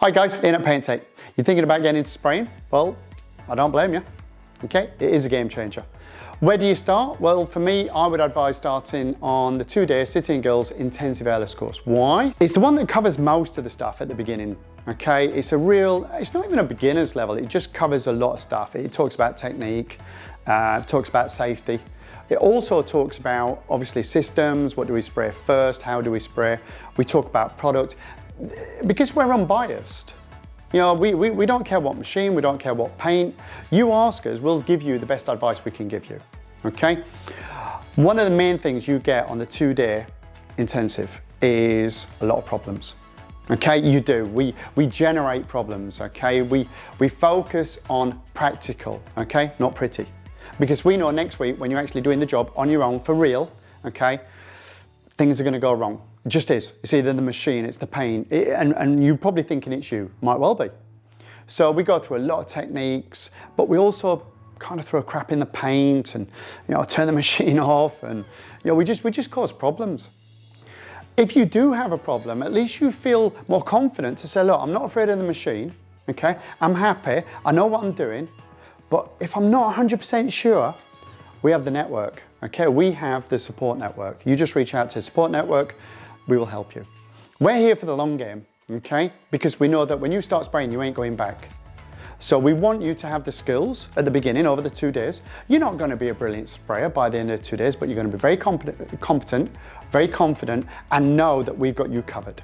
Hi guys, Ian at Paint Tech. You're thinking about getting into spraying? Well, I don't blame you. Okay, it is a game changer. Where do you start? Well, for me, I would advise starting on the 2-day City and Girls Intensive Airless course. Why? It's the one that covers most of the stuff at the beginning. Okay, it's not even a beginner's level, it just covers a lot of stuff. It talks about technique, talks about safety. It also talks about, obviously, systems, what do we spray first, how do we spray. We talk about product, because we're unbiased. You know, we don't care what machine, we don't care what paint. You ask us, we'll give you the best advice we can give you, okay? One of the main things you get on the 2-day intensive is a lot of problems. Okay, you do. We generate problems, okay? We focus on practical, okay? Not pretty. Because we know next week when you're actually doing the job on your own for real, okay, things are gonna go wrong. It just is. It's either the machine, it's the paint, and you're probably thinking it's you. Might well be. So we go through a lot of techniques, but we also kind of throw crap in the paint and, you know, turn the machine off, and, you know, we just cause problems. If you do have a problem, at least you feel more confident to say, look, I'm not afraid of the machine, okay? I'm happy, I know what I'm doing, but if I'm not 100% sure, we have the network, okay? We have the support network. You just reach out to the support network, we will help you. We're here for the long game, okay? Because we know that when you start spraying, you ain't going back. So we want you to have the skills at the beginning over the 2 days. You're not gonna be a brilliant sprayer by the end of the 2 days, but you're gonna be very competent, very confident, and know that we've got you covered.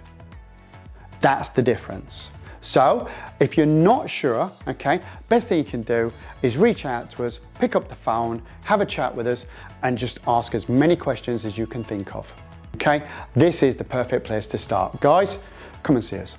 That's the difference. So if you're not sure, okay, best thing you can do is reach out to us, pick up the phone, have a chat with us, and just ask as many questions as you can think of. Okay, this is the perfect place to start. Guys, come and see us.